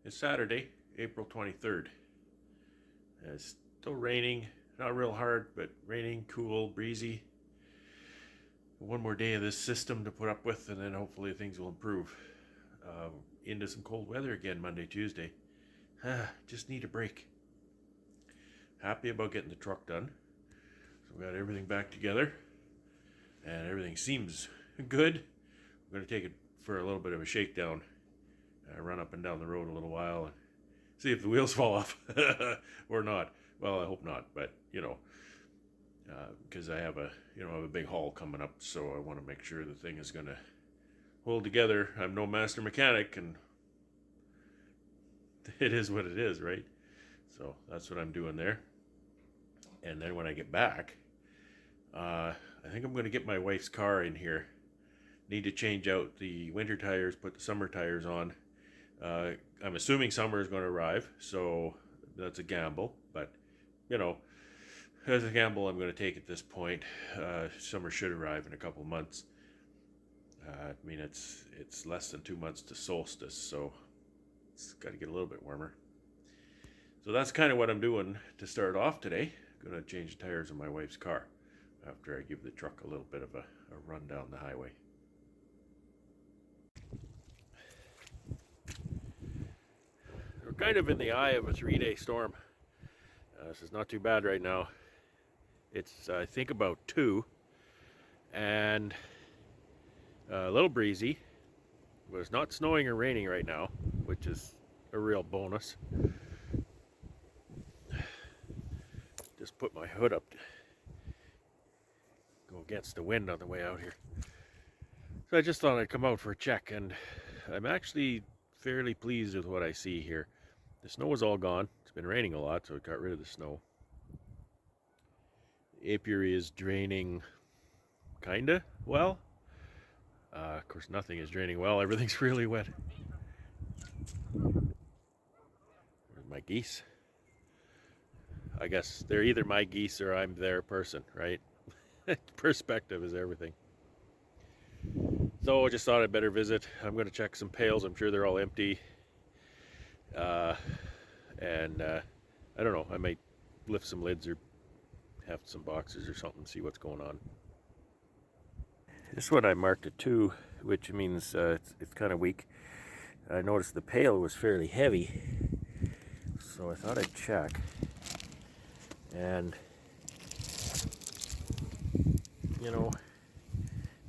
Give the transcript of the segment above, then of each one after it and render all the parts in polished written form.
It's Saturday, April 23rd. It's still raining, not real hard, but raining, cool, breezy. One more day of this system to put up with, and then hopefully things will improve. Into some cold weather again Monday, Tuesday. Just need a break. Happy about getting the truck done. So we got everything back together, and everything seems good. I'm going to take it for a little bit of a shakedown. Run up and down the road a little while and see if the wheels fall off or not. Well, I hope not, but because I have a big haul coming up, so I want to make sure the thing is going to hold together. I'm no master mechanic, and it is what it is, right? So that's what I'm doing there. And then when I get back, I think I'm going to get my wife's car in here. Need to change out the winter tires, put the summer tires on. I'm assuming summer is going to arrive, so that's a gamble. But, as a gamble I'm going to take at this point. Summer should arrive in a couple months. It's less than 2 months to solstice, so it's got to get a little bit warmer. So that's kind of what I'm doing to start off today. I'm going to change the tires on my wife's car after I give the truck a little bit of a run down the highway. We're kind of in the eye of a 3-day storm. This is not too bad right now. It's, I think, about 2 and a little breezy, but it's not snowing or raining right now, which is a real bonus. Just put my hood up to go against the wind on the way out here. So I just thought I'd come out for a check, and I'm actually fairly pleased with what I see here. The snow is all gone. It's been raining a lot, so it got rid of the snow. The apiary is draining kinda well. Of course, nothing is draining well. Everything's really wet. Where's my geese? I guess they're either my geese or I'm their person, right? Perspective is everything. So I just thought I'd better visit. I'm going to check some pails. I'm sure they're all empty. I don't know, I might lift some lids or have some boxes or something, see what's going on. This one I marked a 2, which means it's kind of weak. I noticed the pail was fairly heavy, so I thought I'd check. And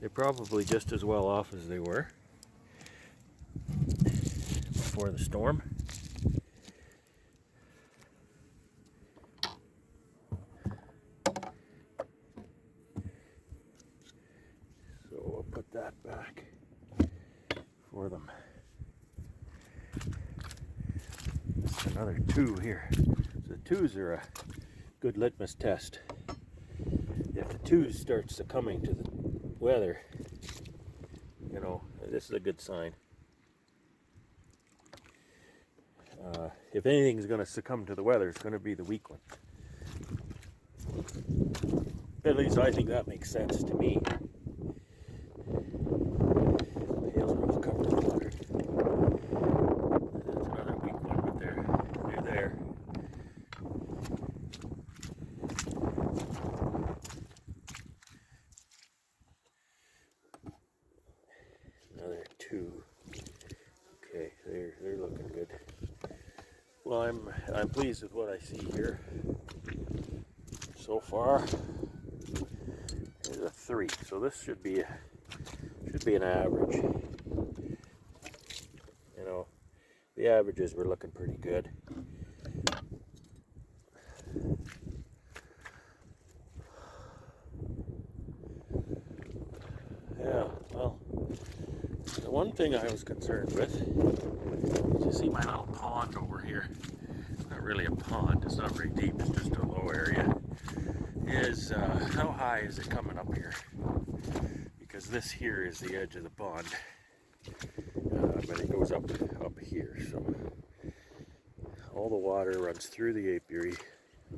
they're probably just as well off as they were before the storm. So I'll put that back for them. That's another 2 here. So the 2s are a good litmus test. If the 2s start succumbing to the weather, this is a good sign. If anything's going to succumb to the weather, it's going to be the weak one. At least I think that makes sense to me. Pails are all covered in water. That's another weak one, but they're there. Another 2. Okay, they're looking good. Well, I'm pleased with what I see here so far. There's a 3, so this should be an average. The averages were looking pretty good. Yeah, well, the one thing I was concerned with, you see my little pond over here, not really a pond, it's not very deep, it's just a low area, is how high is it coming up here? Because this here is the edge of the pond, but it goes up here, so all the water runs through the apiary,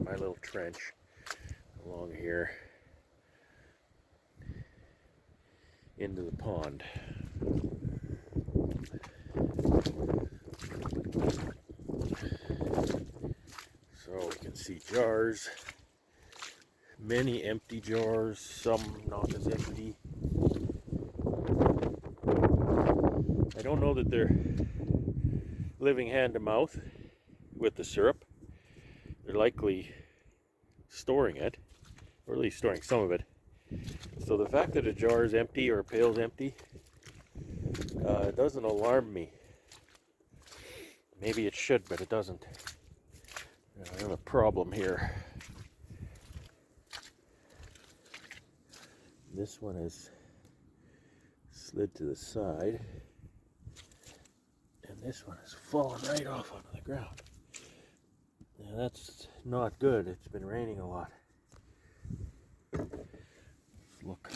my little trench along here, into the pond. see jars. Many empty jars, some not as empty. I don't know that they're living hand to mouth with the syrup. They're likely storing it, or at least storing some of it. So the fact that a jar is empty or a pail is empty doesn't alarm me. Maybe it should, but it doesn't. I have a problem here. This one is slid to the side, and this one has fallen right off onto the ground. Now that's not good. It's been raining a lot. Look,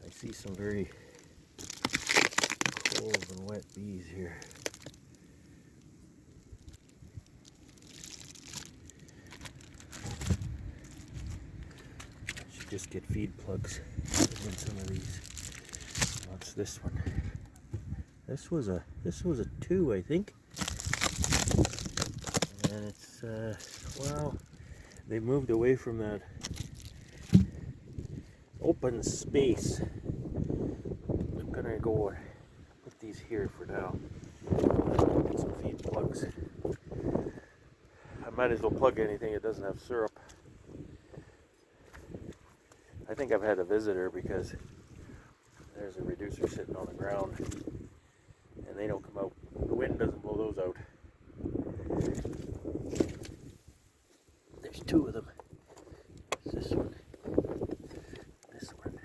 I see some very cold and wet bees here. I should just get feed plugs in some of these. What's this one? This was a 2, I think. And it's well, they moved away from that open space. I'm gonna go put these here for now. Get some feed plugs. I might as well plug anything that doesn't have syrup. I think I've had a visitor because there's a reducer sitting on the ground and they don't come out. The wind doesn't blow those out. There's 2 of them. This one. This one.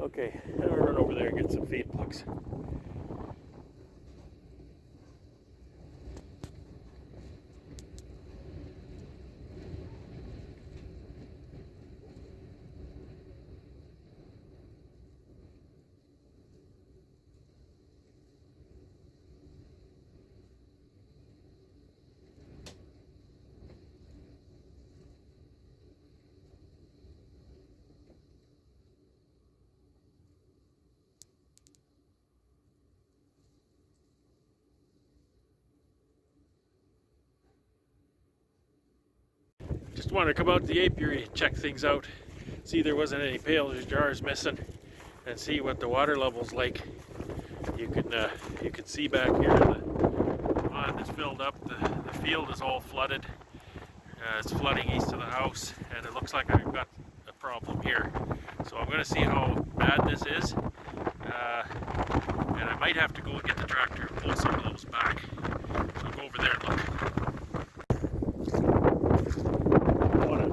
Okay, I'm gonna run over there and get some feed plugs. Just wanted to come out to the apiary, check things out, see there wasn't any pails or jars missing, and see what the water level's like. You can see back here the pond is filled up. The field is all flooded. It's flooding east of the house, and it looks like I've got a problem here. So I'm going to see how bad this is, and I might have to go and get the tractor and pull some of those back. So I'll go over there and look.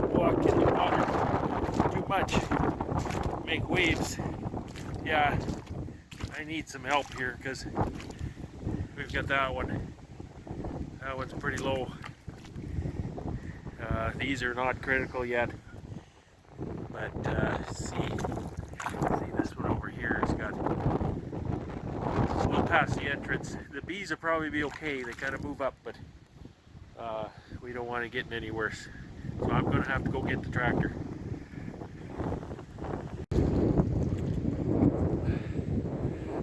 Walk in the water too much, make waves. Yeah, I need some help here because we've got that one. That one's pretty low. These are not critical yet, but see this one over here has got a little past the entrance. The bees will probably be okay. They kind of move up, but we don't want to get any worse. So I'm going to have to go get the tractor.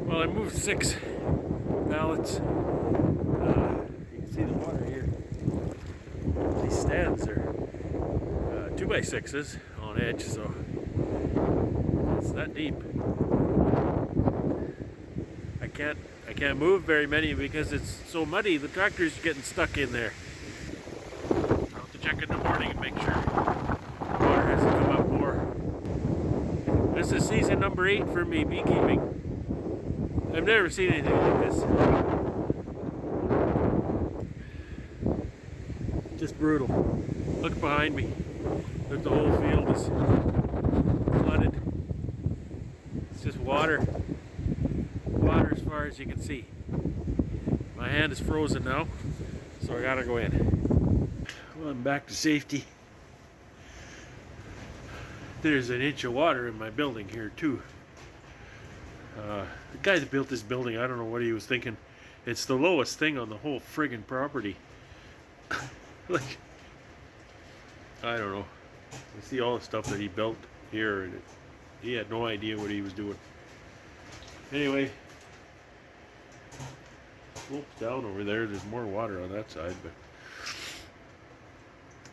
Well, I moved 6 pallets. You can see the water here. These stands are 2x6s on edge, so it's that deep. I can't move very many because it's so muddy. The tractor's getting stuck in there. I'll have to check in the morning and make sure the water hasn't come up more. This is season number 8 for me beekeeping. I've never seen anything like this. Just brutal. Look behind me. Look, the whole field is flooded. It's just water. Water as far as you can see. My hand is frozen now, so I gotta go in. Well, I'm back to safety. There's an inch of water in my building here too. The guy that built this building, I don't know what he was thinking. It's the lowest thing on the whole friggin' property. Like, I don't know. You see all the stuff that he built here, and he had no idea what he was doing. Anyway, slopes down over there. There's more water on that side, but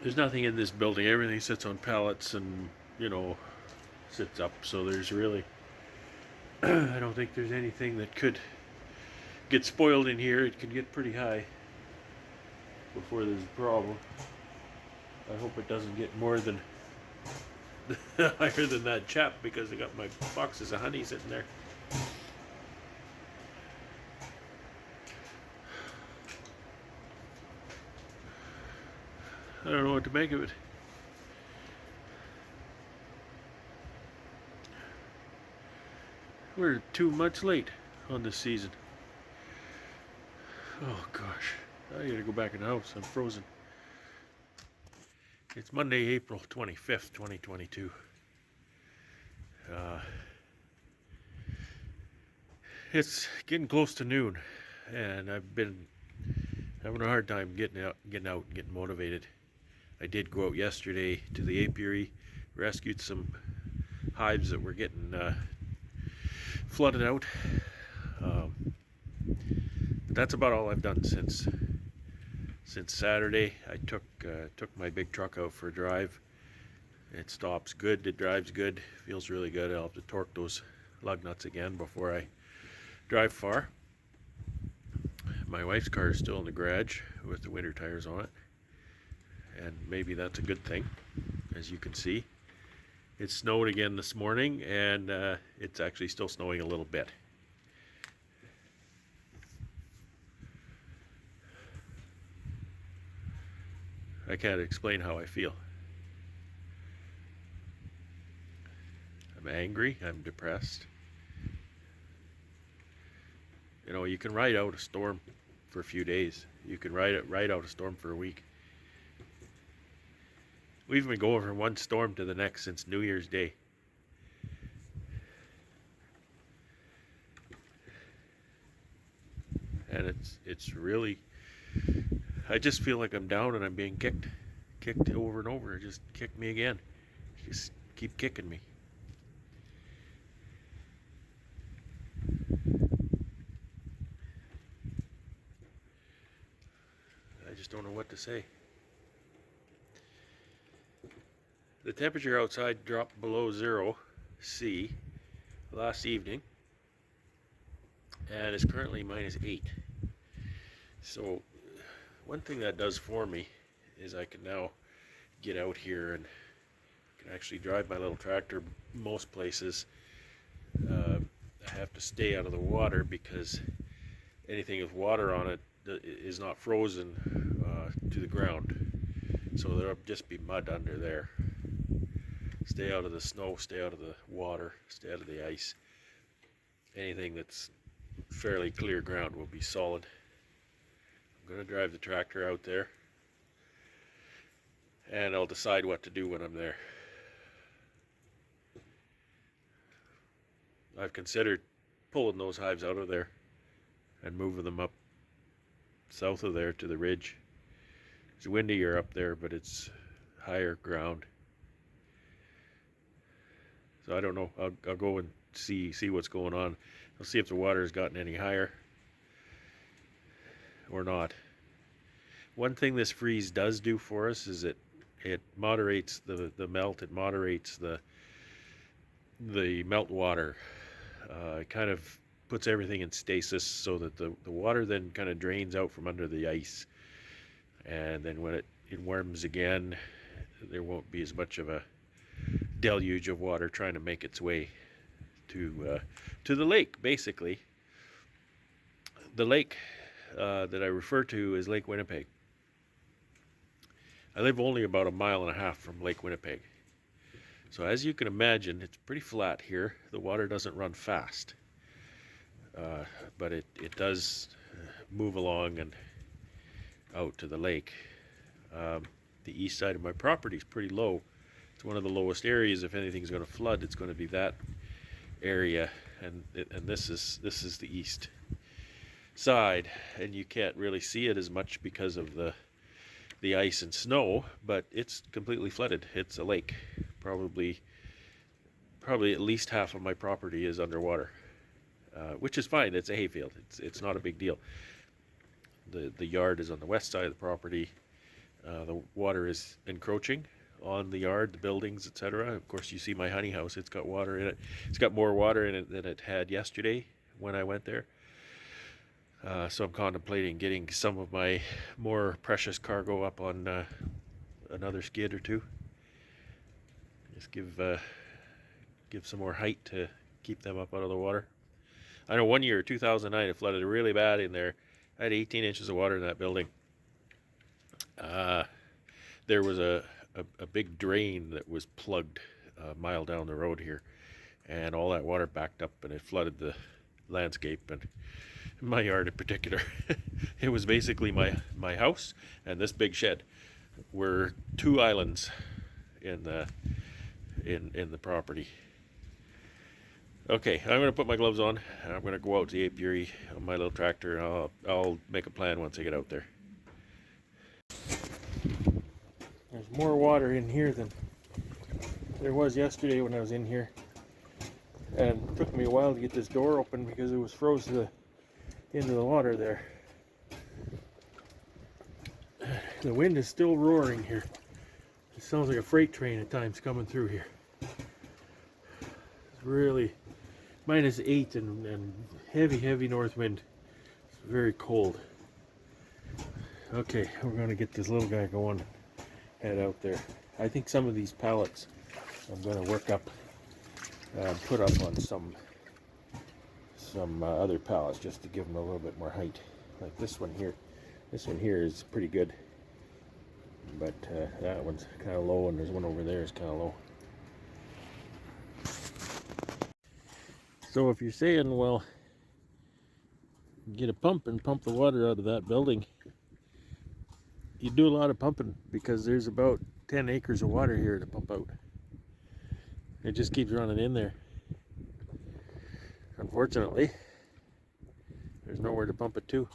there's nothing in this building. Everything sits on pallets and, you know, sits up. So there's really, I don't think there's anything that could get spoiled in here. It could get pretty high before there's a problem. I hope it doesn't get more than higher than that chap, because I got my boxes of honey sitting there. I don't know what to make of it. We're 2 months late on this season. Oh gosh, I gotta go back in the house. I'm frozen. It's Monday, April 25th, 2022. It's getting close to noon, and I've been having a hard time getting out, and getting motivated. I did go out yesterday to the apiary, rescued some hives that were getting flooded out. But that's about all I've done since Saturday. I took my big truck out for a drive. It stops good, it drives good, feels really good. I'll have to torque those lug nuts again before I drive far. My wife's car is still in the garage with the winter tires on it, and maybe that's a good thing. As you can see, it snowed again this morning, and it's actually still snowing a little bit. I can't explain how I feel. I'm angry, I'm depressed. You know, you can ride out a storm for a few days. You can ride out a storm for a week. We've been going from one storm to the next since New Year's Day. And it's really, I just feel like I'm down and I'm being kicked over and over. Just kick me again. Just keep kicking me. I just don't know what to say. The temperature outside dropped below 0 C last evening, and it's currently -8. So one thing that does for me is I can now get out here and can actually drive my little tractor most places. I have to stay out of the water because anything with water on it is not frozen to the ground. So there'll just be mud under there. Stay out of the snow, stay out of the water, stay out of the ice. Anything that's fairly clear ground will be solid. I'm going to drive the tractor out there, and I'll decide what to do when I'm there. I've considered pulling those hives out of there and moving them up south of there to the ridge. It's windier up there, but it's higher ground. So I don't know. I'll go and see what's going on. I'll see if the water has gotten any higher or not. One thing this freeze does do for us is it moderates the melt. It moderates the melt water. It kind of puts everything in stasis so that the water then kind of drains out from under the ice. And then when it warms again, there won't be as much of a deluge of water trying to make its way to the lake. Basically, the lake that I refer to is Lake Winnipeg. I live only about 1.5 miles from Lake Winnipeg, so as you can imagine, it's pretty flat here. The water doesn't run fast, but it does move along and out to the lake. The east side of my property is pretty low. It's one of the lowest areas. If anything's going to flood, it's going to be that area, and this is the east side, and you can't really see it as much because of the ice and snow, but it's completely flooded. It's a lake. Probably at least half of my property is underwater, which is fine. It's a hayfield. It's not a big deal. the yard is on the west side of the property. The water is encroaching on the yard, the buildings, etc. Of course, you see my honey house. It's got water in it. It's got more water in it than it had yesterday when I went there. So I'm contemplating getting some of my more precious cargo up on another skid or two. Just give some more height to keep them up out of the water. I know one year, 2009, it flooded really bad in there. I had 18 inches of water in that building. There was a big drain that was plugged a mile down the road here, and all that water backed up and it flooded the landscape and my yard in particular. It was basically my house and this big shed were two islands in the property. Okay, I'm gonna put my gloves on and I'm gonna go out to the apiary on my little tractor, and I'll make a plan once I get out there. There's more water in here than there was yesterday when I was in here, and it took me a while to get this door open because it was froze to the into the water there. The wind is still roaring here. It sounds like a freight train at times coming through here. It's really -8 and heavy north wind. It's very cold. Okay, we're going to get this little guy going, head out there. I think some of these pallets I'm going to work up, put up on some other pallets just to give them a little bit more height. Like this one here. This one here is pretty good, but that one's kind of low, and there's one over there is kind of low. So if you're saying, well, get a pump and pump the water out of that building, you do a lot of pumping because there's about 10 acres of water here to pump out. It just keeps running in there. Unfortunately, there's nowhere to pump it to.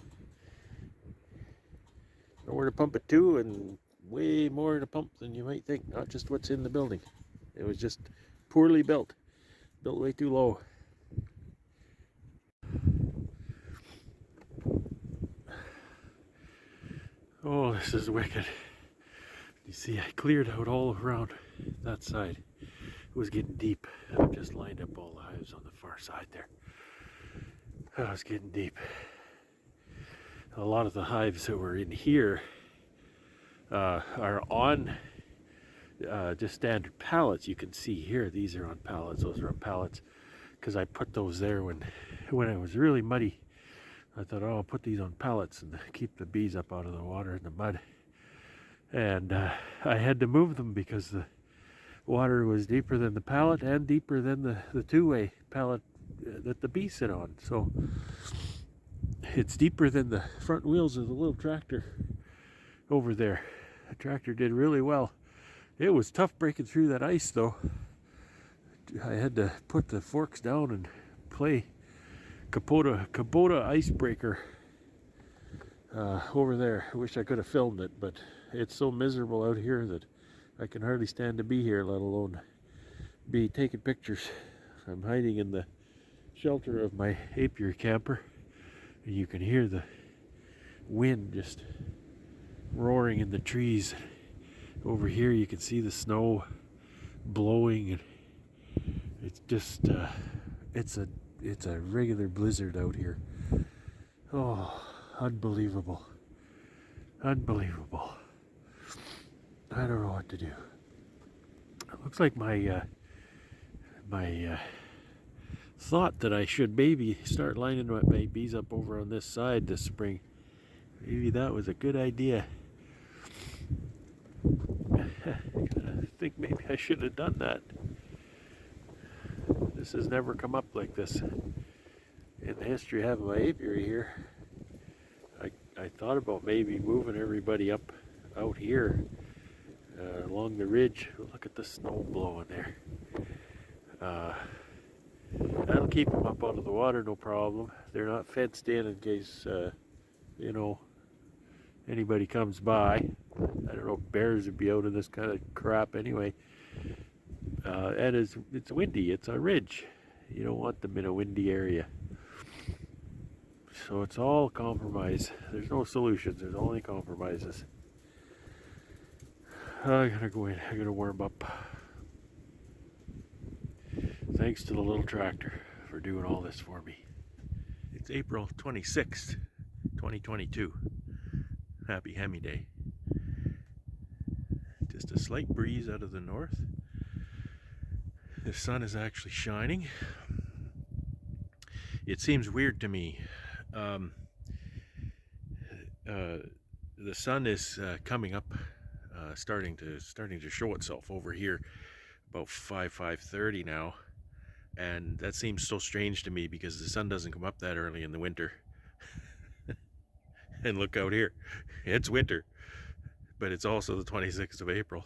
Nowhere to pump it to, and way more to pump than you might think. Not just what's in the building. It was just poorly built. Built way too low. Oh, this is wicked. You see, I cleared out all around that side. It was getting deep. I just lined up all the hives on the far side there. Oh, it's getting deep. A lot of the hives that were in here are on just standard pallets. You can see here, these are on pallets, those are on pallets, because I put those there when it was really muddy. I thought, oh, I'll put these on pallets and keep the bees up out of the water and the mud. And I had to move them because the water was deeper than the pallet and deeper than the two-way pallet that the bees sit on. So it's deeper than the front wheels of the little tractor over there. The tractor did really well. It was tough breaking through that ice though. I had to put the forks down and play Kubota icebreaker over there. I wish I could have filmed it, but it's so miserable out here that I can hardly stand to be here, let alone be taking pictures. I'm hiding in the shelter of my apiary camper, and you can hear the wind just roaring in the trees. Over here you can see the snow blowing, and it's just it's a regular blizzard out here. Oh, unbelievable. Unbelievable. I don't know what to do. It looks like my thought that I should maybe start lining my bees up over on this side this spring. Maybe that was a good idea. I think maybe I should have done that. This has never come up like this in the history of having my apiary here. I thought about maybe moving everybody up out here along the ridge. Look at the snow blowing there. That'll keep them up out of the water, no problem. They're not fenced in case you know, anybody comes by. I don't know if bears would be out in this kind of crap anyway. And it's windy. It's a ridge. You don't want them in a windy area. So it's all compromise. There's no solutions, there's only compromises. I gotta go in, I gotta warm up. Thanks to the little tractor for doing all this for me. It's April 26th, 2022. Happy Hemi Day. Just a slight breeze out of the north. The sun is actually shining. It seems weird to me. The sun is coming up, starting to show itself over here about 5:30 now, and that seems so strange to me because the sun doesn't come up that early in the winter. And look out here, it's winter, but it's also the 26th of April.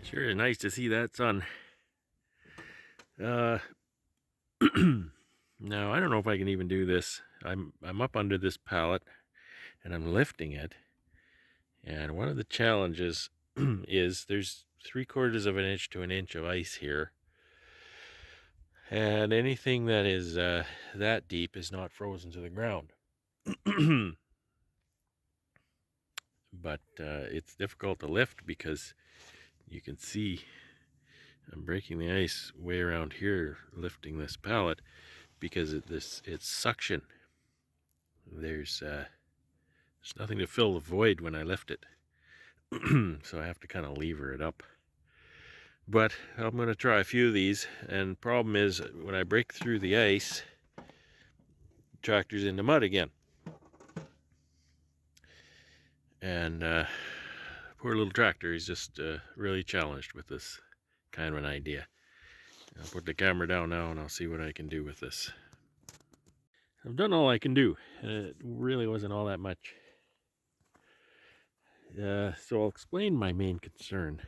Sure is nice to see that sun. Now I don't know if I can even do this. I'm up under this pallet and I'm lifting it. And one of the challenges is there's 3/4 of an inch to an inch of ice here. And anything that is that deep is not frozen to the ground. But it's difficult to lift because you can see I'm breaking the ice way around here lifting this pallet because it's suction. There's nothing to fill the void when I lift it. So I have to kind of lever it up. But I'm going to try a few of these, and the problem is when I break through the ice, the tractor's in the mud again. And poor little tractor is just really challenged with this kind of an idea. I'll put the camera down now and I'll see what I can do with this. I've done all I can do, and it really wasn't all that much. So I'll explain my main concern.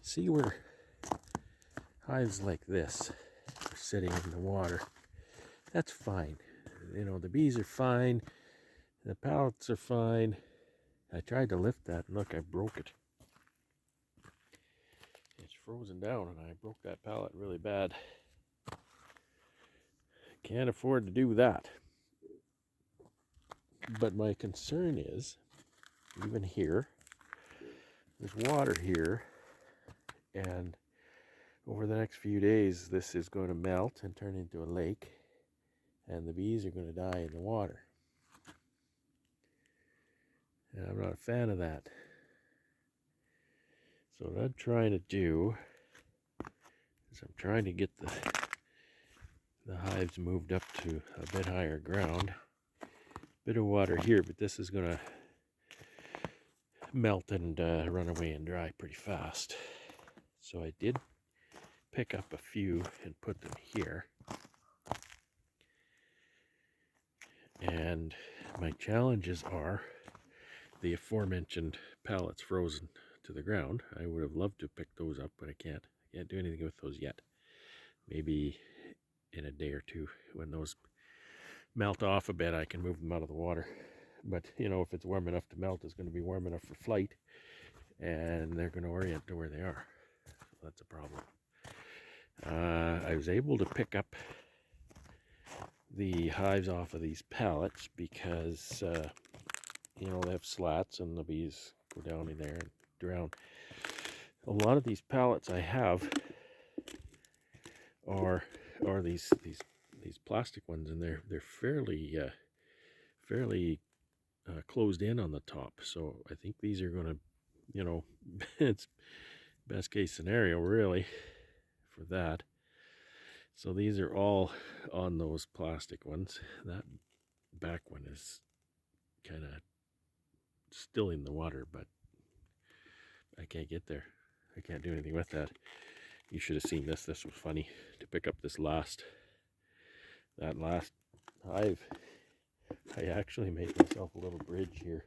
See where hives like this are sitting in the water. That's fine. You know, the bees are fine. The pallets are fine. I tried to lift that and look, I broke it. It's frozen down and I broke that pallet really bad. Can't afford to do that. But my concern is, even here, there's water here, and over the next few days this is going to melt and turn into a lake, and the bees are going to die in the water. And I'm not a fan of that. So what I'm trying to do is I'm trying to get the hives moved up to a bit higher ground. Bit of water here, but this is going to melt and run away and dry pretty fast. So I did pick up a few and put them here. And my challenges are the aforementioned pallets frozen to the ground. I would have loved to pick those up, but I can't do anything with those yet. Maybe in a day or two when those melt off a bit I can move them out of the water. But you know, if it's warm enough to melt, it's going to be warm enough for flight, and they're going to orient to where they are. So that's a problem. I was able to pick up the hives off of these pallets because you know, they have slats and the bees go down in there and drown. a lot of these pallets I have are these plastic ones, and they're fairly closed in on the top. So I think these are going to, you know, it's best case scenario really for that. So these are all on those plastic ones. That back one is kind of still in the water, but I can't get there. I can't do anything with that. You should have seen this. This was funny to pick up that last hive. I actually made myself a little bridge here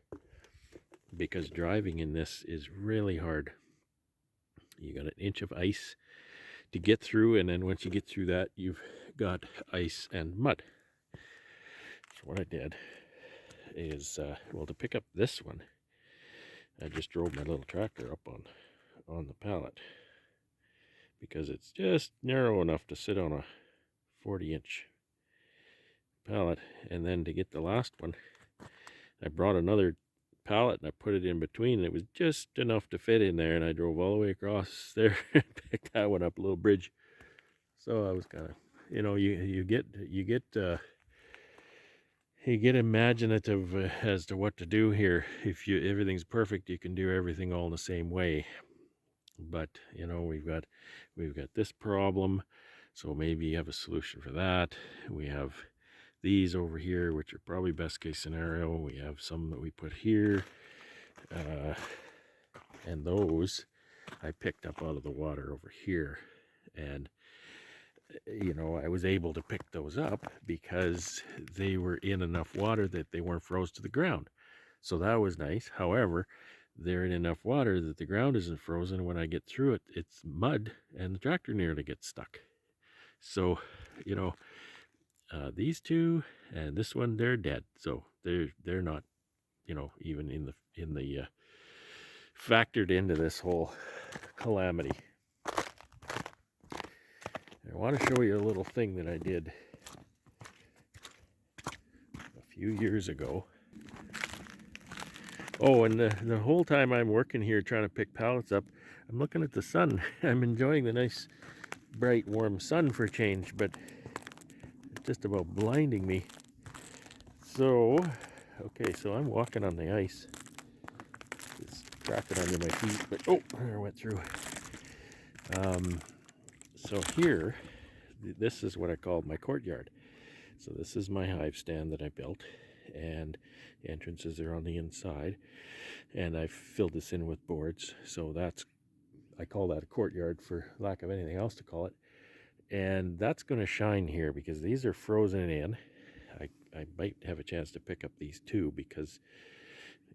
because driving in this is really hard. You got an inch of ice to get through, and then once you get through that, you've got ice and mud. So what I did is, well, to pick up this one, I just drove my little tractor up on the pallet because it's just narrow enough to sit on a 40-inch pallet. And then to get the last one, I brought another pallet and I put it in between, and it was just enough to fit in there, and I drove all the way across there and picked that one up, a little bridge. So I was kind of, you know, you get imaginative as to what to do here. If everything's perfect, you can do everything all the same way. But you know, we've got this problem, so maybe you have a solution for that. We have these over here, which are probably best case scenario. We have some that we put here, and those I picked up out of the water over here. And you know, I was able to pick those up because they were in enough water that they weren't froze to the ground. So that was nice. However, they're in enough water that the ground isn't frozen. When I get through it, it's mud, and the tractor nearly gets stuck. So, you know, these two and this one, they're dead. So they're not, you know, even in the factored into this whole calamity. I want to show you a little thing that I did a few years ago. Oh, and the whole time I'm working here trying to pick pallets up, I'm looking at the sun. I'm enjoying the nice, bright, warm sun for change, but it's just about blinding me. So, okay, so I'm walking on the ice. It's cracking under my feet, but oh, there I went through. So here, this is what I called my courtyard. So this is my hive stand that I built, and the entrances are on the inside, and I filled this in with boards. So I call that a courtyard for lack of anything else to call it. And that's going to shine here because these are frozen in. I might have a chance to pick up these two because,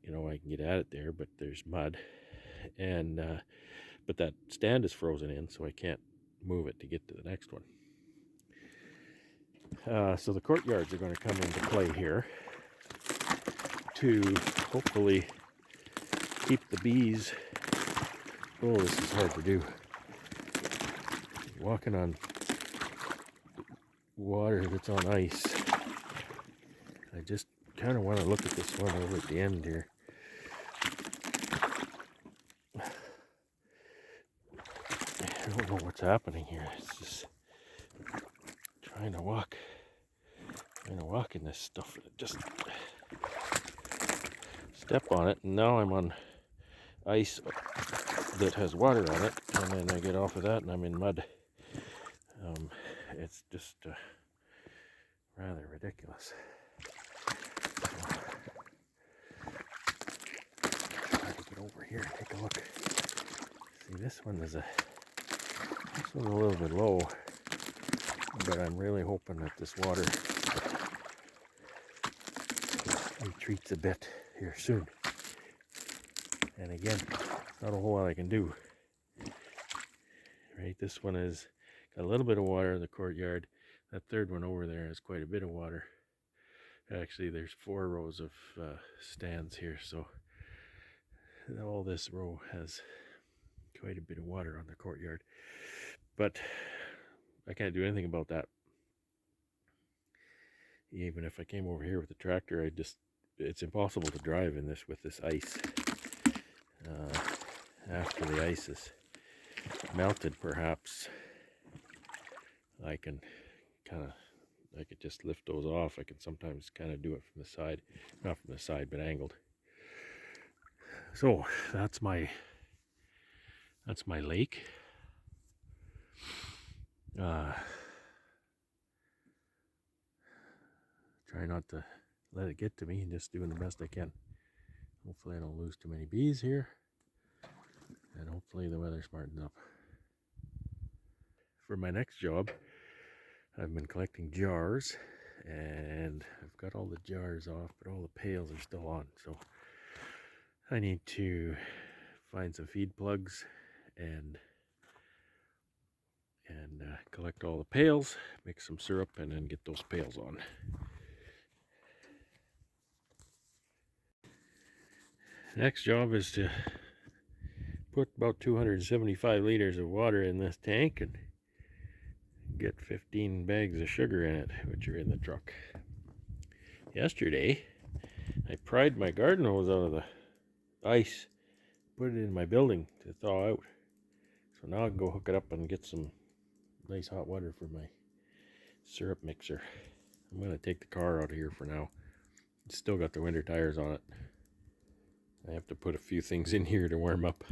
you know, I can get at it there, but there's mud, and but that stand is frozen in, so I can't move it to get to the next one. So the courtyards are going to come into play here to hopefully keep the bees. Oh, this is hard to do. Walking on water that's on ice. I just kind of want to look at this one over at the end here. I don't know what's happening here. It's just trying to walk in this stuff. Just step on it, and now I'm on ice that has water on it, and then I get off of that and I'm in mud. It's just rather ridiculous. Try to get over here and take a look. See, this one is a little bit low, but I'm really hoping that this water retreats a bit here soon. And again, not a whole lot I can do. Right, this one has got a little bit of water in the courtyard. That third one over there has quite a bit of water. Actually, there's 4 rows of stands here, so all this row has quite a bit of water on the courtyard. But I can't do anything about that. Even if I came over here with the tractor, it's impossible to drive in this with this ice. After the ice is melted, perhaps I could just lift those off. I can sometimes kind of do it from the side, not from the side, but angled. So that's my lake. Try not to let it get to me, and just doing the best I can. Hopefully I don't lose too many bees here, and hopefully the weather smartens up. For my next job, I've been collecting jars, and I've got all the jars off, but all the pails are still on. So I need to find some feed plugs and collect all the pails, make some syrup, and then get those pails on. Next job is to put about 275 liters of water in this tank and get 15 bags of sugar in it, which are in the truck. Yesterday, I pried my garden hose out of the ice, put it in my building to thaw out. So now I can go hook it up and get some nice hot water for my syrup mixer. I'm going to take the car out of here for now. It's still got the winter tires on it. I have to put a few things in here to warm up.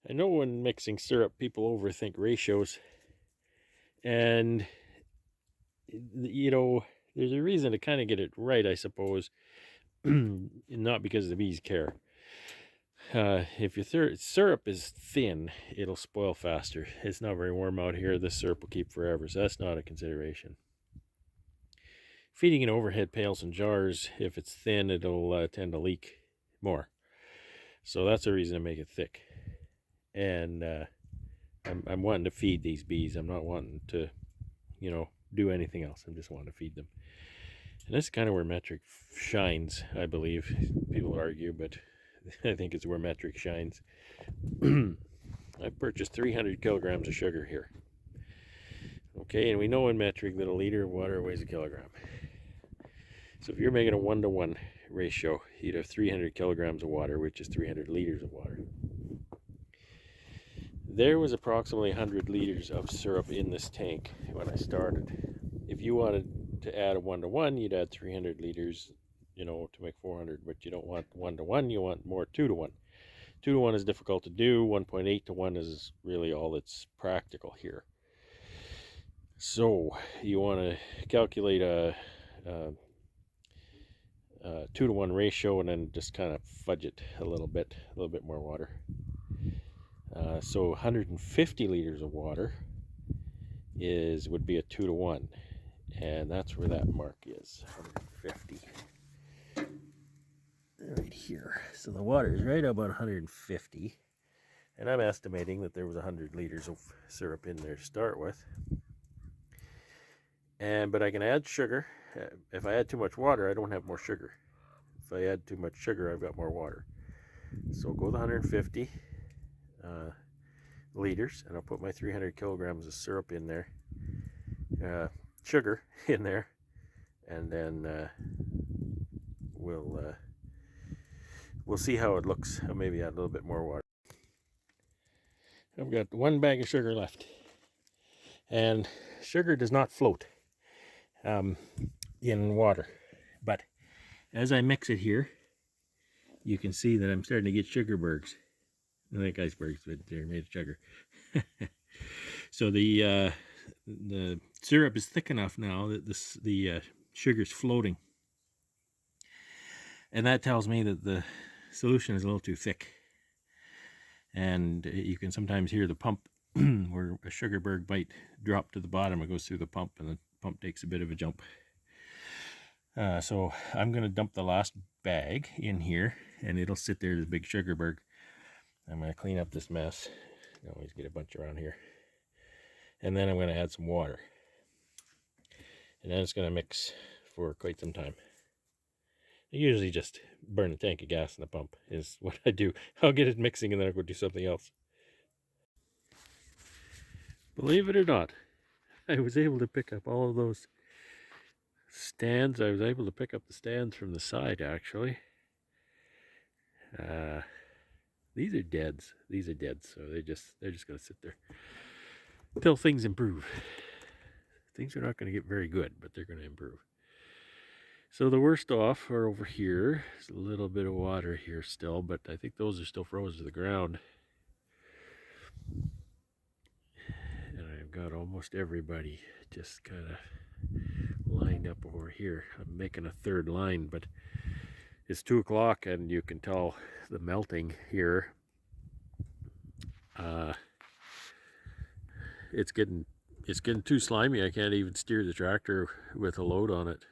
I know when mixing syrup, people overthink ratios. And, you know, there's a reason to kind of get it right, I suppose. Not because the bees care. If your syrup is thin, it'll spoil faster. It's not very warm out here. This syrup will keep forever, so that's not a consideration. Feeding in overhead pails and jars, if it's thin, it'll tend to leak more. So that's a reason to make it thick. And I'm wanting to feed these bees. I'm not wanting to, do anything else. I'm just wanting to feed them. And that's kind of where metric shines, I believe. People argue, but I think it's where metric shines. I purchased 300 kilograms of sugar here. Okay, and we know in metric that a liter of water weighs a kilogram. So if you're making a 1-to-1 ratio, you'd have 300 kilograms of water, which is 300 liters of water. There was approximately 100 liters of syrup in this tank when I started. If you wanted to add a 1-to-1, you'd add 300 liters, to make 400, but you don't want 1-to-1, you want more 2-to-1. 2-to-1 is difficult to do. 1.8 to 1 is really all that's practical here. So you want to calculate a 2-to-1 ratio and then just kind of fudge it a little bit more water. So 150 liters of water would be a 2-to-1, and that's where that mark is, 150. Right here. So the water is right about 150, and I'm estimating that there was 100 liters of syrup in there to start with. But I can add sugar. If I add too much water, I don't have more sugar. If I add too much sugar, I've got more water. So go with 150 liters, and I'll put my 300 kilograms of syrup in there, sugar in there, and then we'll see how it looks. I'll maybe add a little bit more water. I've got 1 bag of sugar left, and sugar does not float in water, but as I mix it here, you can see that I'm starting to get sugar bergs. I like icebergs, but they're made of sugar. So the syrup is thick enough now that the sugar's floating, and that tells me that the solution is a little too thick. And you can sometimes hear the pump where a sugar berg might drop to the bottom. It goes through the pump, and the pump takes a bit of a jump. So I'm going to dump the last bag in here, and it'll sit there as a big sugar berg. I'm going to clean up this mess. I always get a bunch around here. And then I'm going to add some water. And then it's going to mix for quite some time. I usually just burn a tank of gas in the pump is what I do. I'll get it mixing and then I'll go do something else. Believe it or not, I was able to pick up all of those stands. I was able to pick up the stands from the side, actually. These are deads. These are dead, so they're just going to sit there until things improve. Things are not going to get very good, but they're going to improve. So the worst off are over here. There's a little bit of water here still, but I think those are still frozen to the ground. And I've got almost everybody just kind of lined up over here. I'm making a third line, but it's 2 o'clock and you can tell the melting here. It's getting too slimy. I can't even steer the tractor with a load on it.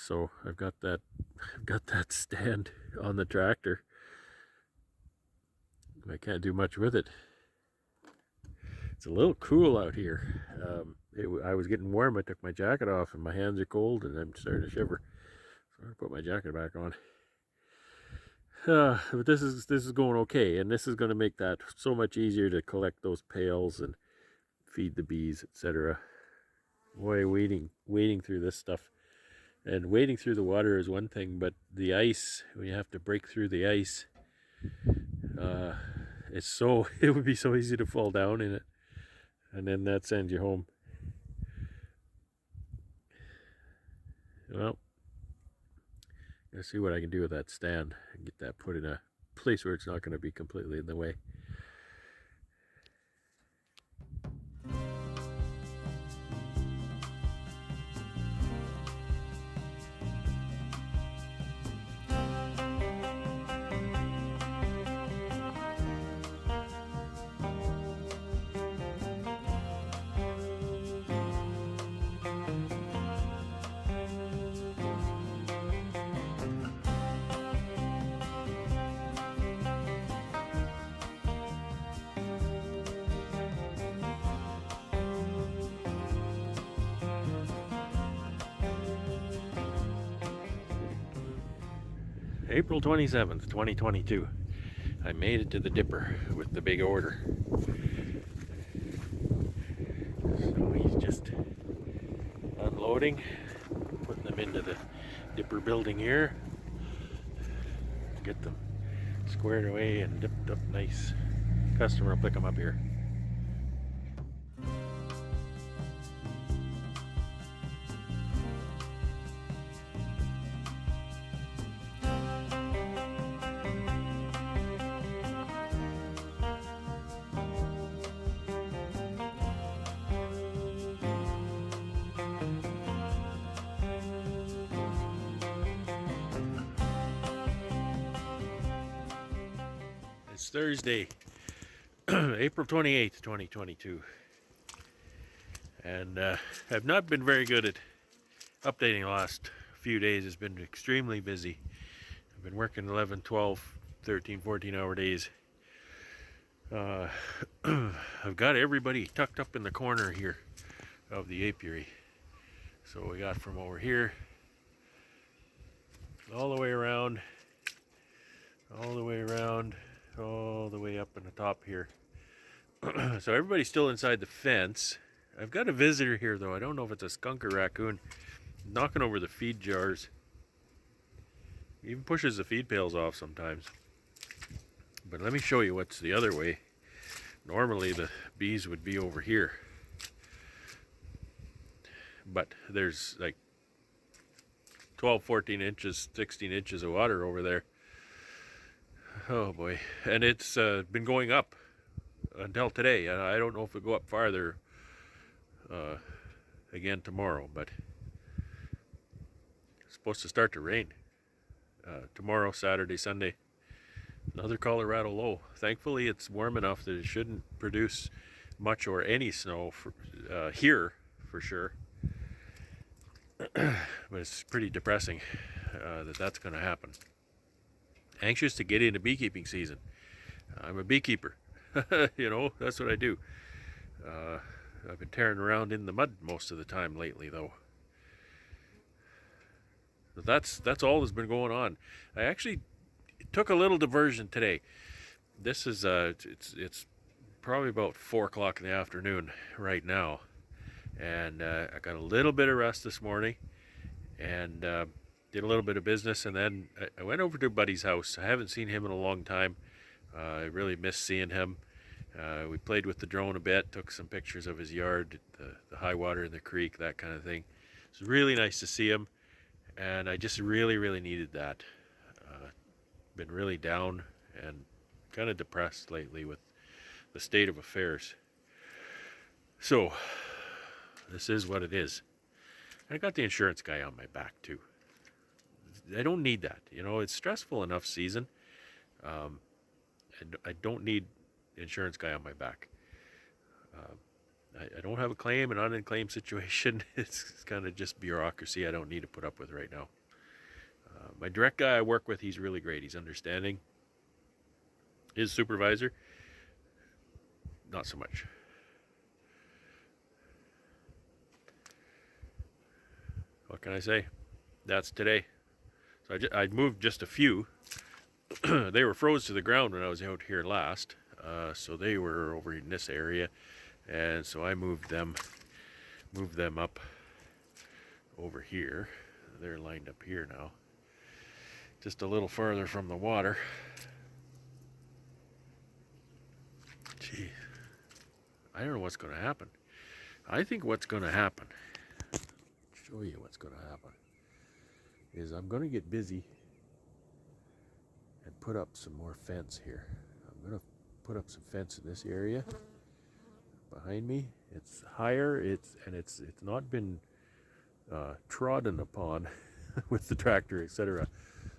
So I've got that stand on the tractor. I can't do much with it. It's a little cool out here. I was getting warm. I took my jacket off and my hands are cold and I'm starting to shiver. So I'm gonna put my jacket back on. But this is going okay, and this is going to make that so much easier to collect those pails and feed the bees, etc. Boy, wading through this stuff. And wading through the water is one thing, but the ice, when you have to break through the ice, it would be so easy to fall down in it, and then that sends you home. Well, let's see what I can do with that stand and get that put in a place where it's not going to be completely in the way. April 27th, 2022. I made it to the dipper with the big order. So he's just unloading, putting them into the dipper building here. Get them squared away and dipped up nice. Customer will pick them up here. It's Thursday, April 28th, 2022, and I've not been very good at updating the last few days. It's been extremely busy. I've been working 11, 12, 13, 14-hour days. I've got everybody tucked up in the corner here of the apiary. So we got from over here all the way around, all the way around, all the way up in the top here. So everybody's still inside the fence. I've got a visitor here though. I don't know if it's a skunk or raccoon knocking over the feed jars. He even pushes the feed pails off sometimes. But let me show you what's the other way. Normally the bees would be over here, but there's like 12, 14 inches, 16 inches of water over there. Oh boy. And it's been going up until today. I don't know if it'll go up farther again tomorrow, but it's supposed to start to rain tomorrow, Saturday, Sunday. Another Colorado low. Thankfully it's warm enough that it shouldn't produce much or any snow here for sure. But it's pretty depressing that's going to happen. Anxious to get into beekeeping season. I'm a beekeeper. You know, that's what I do. I've been tearing around in the mud most of the time lately though. But that's all that's been going on. I actually took a little diversion today. This is it's probably about 4 o'clock in the afternoon right now, and I got a little bit of rest this morning, and did a little bit of business, and then I went over to Buddy's house. I haven't seen him in a long time. I really miss seeing him. We played with the drone a bit, took some pictures of his yard, the high water in the creek, that kind of thing. It's really nice to see him, and I just really needed that. Been really down and kind of depressed lately with the state of affairs. So this is what it is. I got the insurance guy on my back too. I don't need that. You know, it's stressful enough season. I don't need the insurance guy on my back. I don't have a claim, an unclaimed situation. It's kind of just bureaucracy I don't need to put up with right now. My direct guy I work with, he's really great. He's understanding. His supervisor, not so much. What can I say? That's today. So I moved just a few. They were froze to the ground when I was out here last. So they were over in this area. And so I moved them up over here. They're lined up here now. Just a little farther from the water. Gee, I don't know what's going to happen. I think what's going to happen, show you what's going to happen, is I'm going to get busy and put up some more fence here. I'm going to put up some fence in this area behind me. It's higher, it's not been trodden upon with the tractor, etc.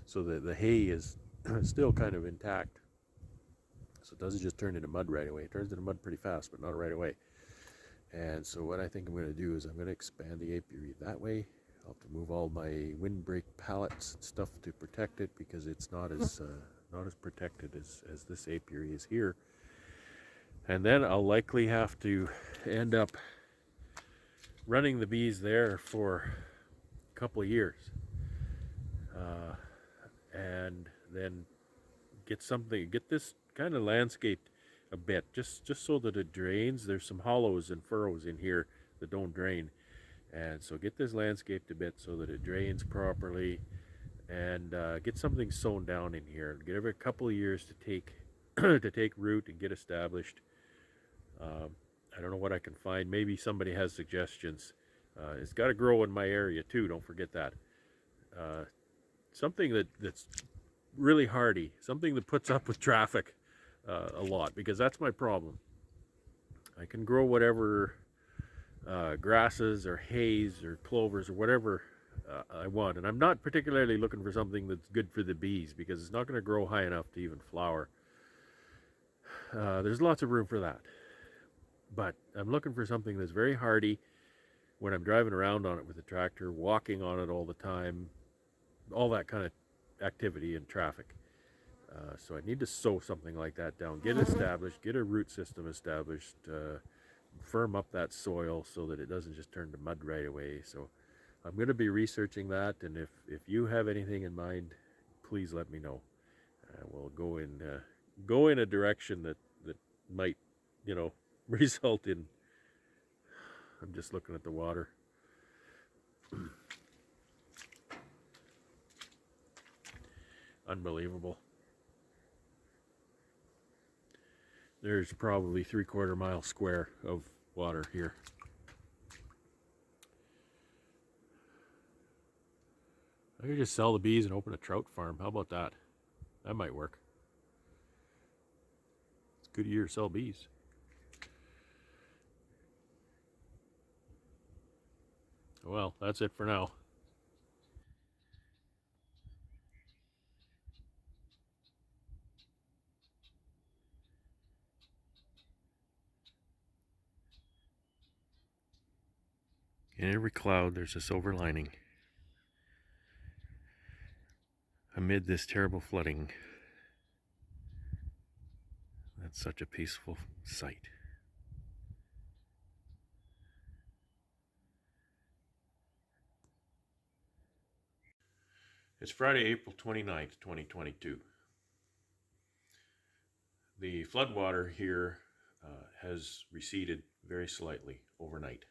So the hay is still kind of intact. So it doesn't just turn into mud right away. It turns into mud pretty fast, but not right away. And so what I think I'm going to do is I'm going to expand the apiary that way. I'll have to move all my windbreak pallets and stuff to protect it, because it's not as protected as this apiary is here. And then I'll likely have to end up running the bees there for a couple of years. And then get this kind of landscaped a bit, just so that it drains. There's some hollows and furrows in here that don't drain, and so get this landscaped a bit so that it drains properly, and get something sown down in here. Give it a couple of years to take to take root and get established. I don't know what I can find. Maybe somebody has suggestions. It's got to grow in my area too, don't forget that. Something that's really hardy, something that puts up with traffic a lot, because that's my problem. I can grow whatever grasses or hays or clovers or whatever I want, and I'm not particularly looking for something that's good for the bees, because it's not going to grow high enough to even flower. There's lots of room for that, but I'm looking for something that's very hardy when I'm driving around on it with the tractor, walking on it all the time, all that kind of activity and traffic. So I need to sow something like that down, get it established, get a root system established, firm up that soil so that it doesn't just turn to mud right away. So I'm going to be researching that, and if you have anything in mind, please let me know. We'll go in a direction that might, result in. I'm just looking at the water. Unbelievable. There's probably 3/4 mile square of water here. I could just sell the bees and open a trout farm. How about that? That might work. It's a good year to sell bees. Well, that's it for now. In every cloud, there's a silver lining. Amid this terrible flooding, that's such a peaceful sight. It's Friday, April 29th, 2022. The floodwater here has receded very slightly overnight.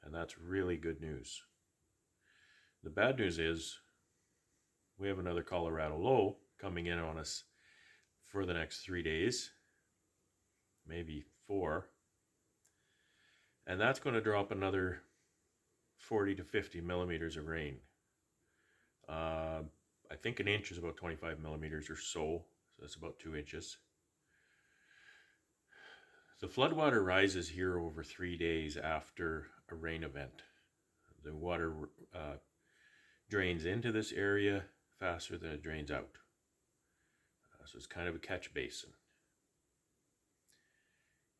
And that's really good news. The bad news is we have another Colorado low coming in on us for the next 3 days, maybe 4. And that's going to drop another 40 to 50 millimeters of rain. I think an inch is about 25 millimeters or so that's about 2 inches. The floodwater rises here over 3 days after a rain event. The water drains into this area faster than it drains out. So it's kind of a catch basin.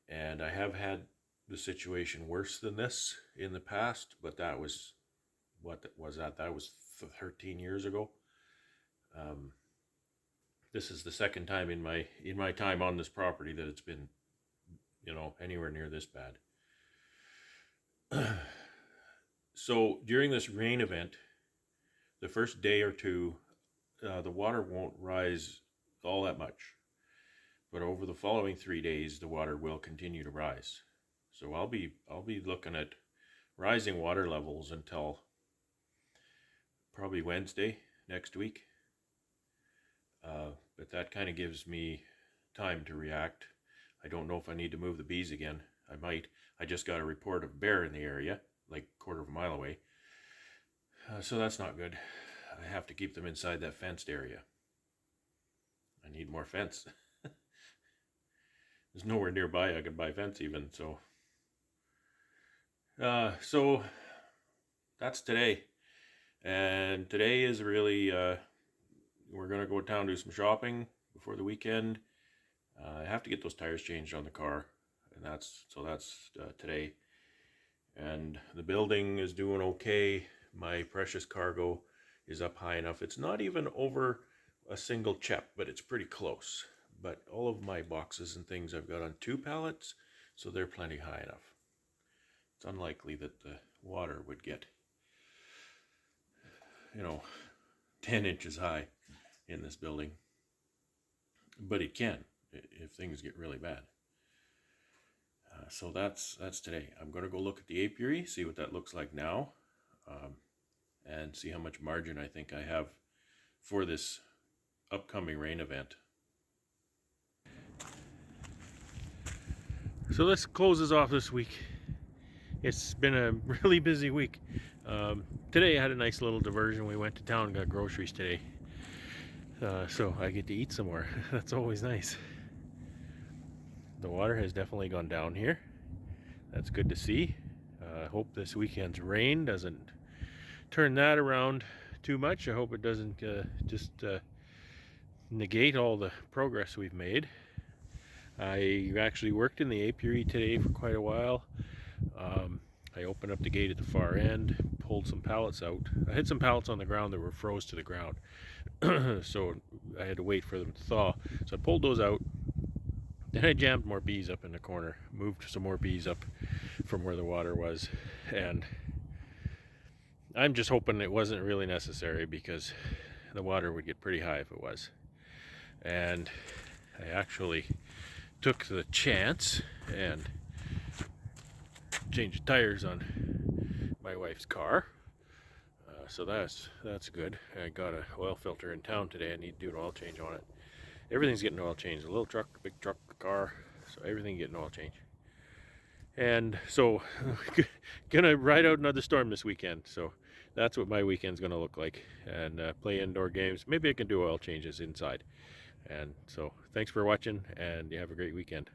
And I have had the situation worse than this in the past, but that was, what was that? That was 13 years ago. This is the second time in my time on this property that it's been, anywhere near this bad. So during this rain event, the first day or two, the water won't rise all that much, but over the following 3 days, the water will continue to rise. So I'll be looking at rising water levels until probably Wednesday next week. But that kind of gives me time to react. I don't know if I need to move the bees again. I might. I just got a report of bear in the area, like a quarter of a mile away. So that's not good. I have to keep them inside that fenced area. I need more fence. There's nowhere nearby I could buy fence even, so. So that's today. And today is really, we're going to go down do some shopping before the weekend. I have to get those tires changed on the car, and that's today. And the building is doing okay. My precious cargo is up high enough. It's not even over a single chep, but it's pretty close. But all of my boxes and things I've got on 2 pallets, so they're plenty high enough. It's unlikely that the water would get, 10 inches high in this building. But it can if things get really bad. So that's today. I'm going to go look at the apiary, see what that looks like now, and see how much margin I think I have for this upcoming rain event. So this closes off this week. It's been a really busy week. Today I had a nice little diversion. We went to town and got groceries today. So I get to eat some more. That's always nice. The water has definitely gone down here. That's good to see. I hope this weekend's rain doesn't turn that around too much. I hope it doesn't just negate all the progress we've made. I actually worked in the apiary today for quite a while. I opened up the gate at the far end, pulled some pallets out. I had some pallets on the ground that were froze to the ground, so I had to wait for them to thaw. So I pulled those out. Then I jammed more bees up in the corner, moved some more bees up from where the water was, and I'm just hoping it wasn't really necessary because the water would get pretty high if it was. And I actually took the chance and changed tires on my wife's car. So that's good. I got an oil filter in town today. I need to do an oil change on it. Everything's getting oil changed. The little truck, the big truck, the car. So everything getting oil change. And so gonna ride out another storm this weekend. So that's what my weekend's gonna look like. And play indoor games. Maybe I can do oil changes inside. And so thanks for watching, and you have a great weekend.